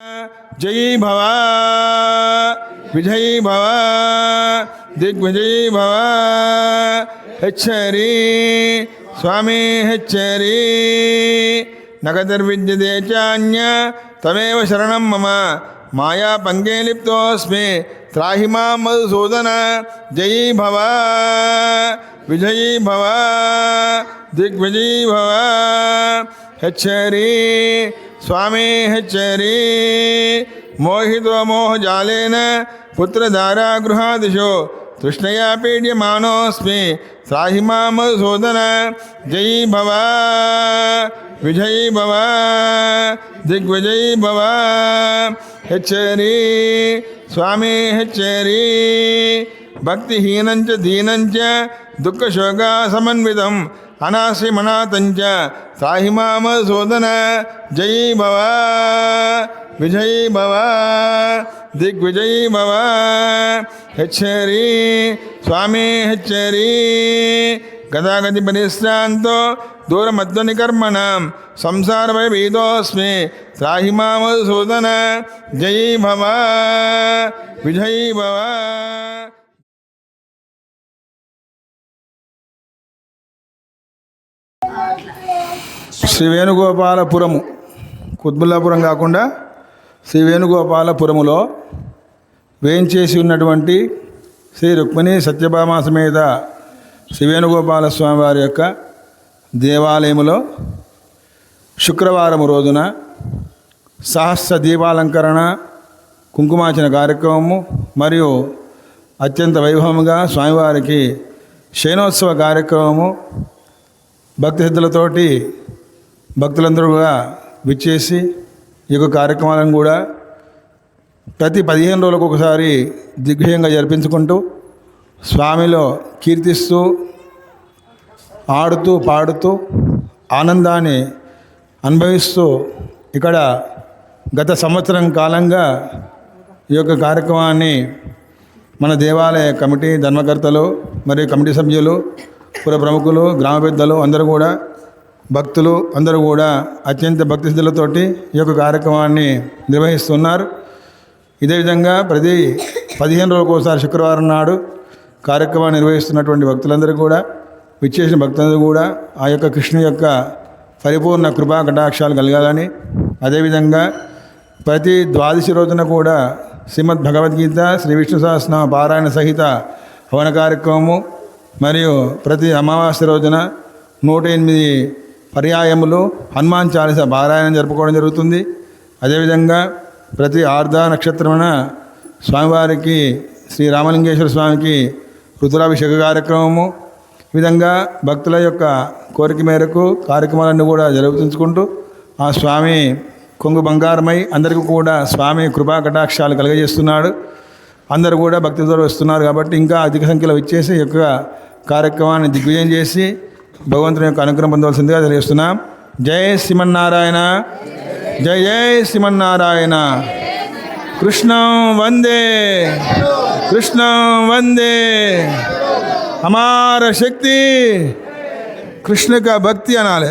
जयी भव विजयी भव दिग्विजयी भव हेच्चरी स्वामी हेच्चरी नगदर्विद्यते चान्य तमेव शरणं मम माया पंगे लिप्तोऽस्मि त्राहि मां मधुसूदन जयी भव विजयी भव दिग्विजयी भव हेच्चरी स्वामी हेच्चरी मोहितो मोहजालेन पुत्रधारागृहादिशो तृष्णया पीड्यमानोऽस्मि त्राहि मां मधुसूदन जयी भव विजयी भव दिग्विजयी भव हेच्चरी स्वामी हेच्चरी भक्तिहीनञ्च दीनञ्च दुःखशोकासमन्वितम् अनाश्रिमनाथञ्च त्राहि मां मधुसूदन जयी भव विजयी भव दिग्विजयी भव हेच्चरी स्वामी हेच्चरी गदागति परिश्रान्तो दूरमध्वनिकर्मणां संसारभयभीतोऽस्मि त्राहि मां मधुसूदन जयी भव विजयी भव। శ్రీ వేణుగోపాలపురము కుత్బుల్లాపురం కాకుండా శ్రీ వేణుగోపాలపురములో వేయించేసి ఉన్నటువంటి శ్రీ రుక్మిణి సత్యభామ సమేత శ్రీ వేణుగోపాల స్వామి వారి యొక్క దేవాలయములో శుక్రవారం రోజున సహస్ర దీపాలంకరణ కుంకుమార్చన కార్యక్రమము మరియు అత్యంత వైభవముగా స్వామివారికి శయనోత్సవ కార్యక్రమము భక్తి శ్రద్ధలతోటి భక్తులందరూ కూడా విచ్చేసి ఈ యొక్క కార్యక్రమాలను కూడా ప్రతి 15 రోజులకు ఒకసారి దిగ్విజయంగా జరిపించుకుంటూ స్వామిలో కీర్తిస్తూ ఆడుతూ పాడుతూ ఆనందాన్ని అనుభవిస్తూ ఇక్కడ గత సంవత్సరం కాలంగా ఈ యొక్క కార్యక్రమాన్ని మన దేవాలయ కమిటీ ధర్మకర్తలు మరియు కమిటీ సభ్యులు పుర ప్రముఖులు గ్రామ పెద్దలు అందరూ కూడా భక్తులు అందరూ కూడా అత్యంత భక్తి శ్రద్ధలతోటి ఈ యొక్క కార్యక్రమాన్ని నిర్వహిస్తున్నారు. ఇదే విధంగా ప్రతి 15 రోజులకు ఒకసారి శుక్రవారం నాడు కార్యక్రమాన్ని నిర్వహిస్తున్నటువంటి భక్తులందరూ కూడా విచ్చేసిన భక్తులందరూ కూడా ఆ యొక్క కృష్ణుని యొక్క పరిపూర్ణ కృపా కటాక్షాలు కలగాలని, అదేవిధంగా ప్రతి ద్వాదశి రోజున కూడా శ్రీమద్ భగవద్గీత శ్రీ విష్ణు సహస్రనామ పారాయణ సహిత హవన కార్యక్రమము మరియు ప్రతి అమావాస్య రోజున 108 పర్యాయములు హనుమాన్ చాలీసా పారాయణం జరుపుకోవడం జరుగుతుంది. అదేవిధంగా ప్రతి ఆర్ధ నక్షత్రమున స్వామివారికి శ్రీ రామలింగేశ్వర స్వామికి రుద్రాభిషేక కార్యక్రమము, ఈ విధంగా భక్తుల యొక్క కోరిక మేరకు కార్యక్రమాలన్నీ కూడా జరుపుతుంచుకుంటూ ఆ స్వామి కొంగు బంగారమై అందరికీ కూడా స్వామి కృపా కటాక్షాలు కలుగజేస్తున్నాడు. అందరూ కూడా భక్తితో వస్తున్నారు కాబట్టి ఇంకా అధిక సంఖ్యలో ఇచ్చేసి ఈ యొక్క కార్యక్రమాన్ని దిగ్విజయం చేసి భగవంతుని యొక్క అనుగ్రహం పొందవలసిందిగా తెలియజేస్తున్నాం. జై శ్రీమన్నారాయణ, జై జై శ్రీమన్నారాయణ. కృష్ణం వందే, కృష్ణం వందే. हमारा शक्ति कृष्ण का भक्ति अनाले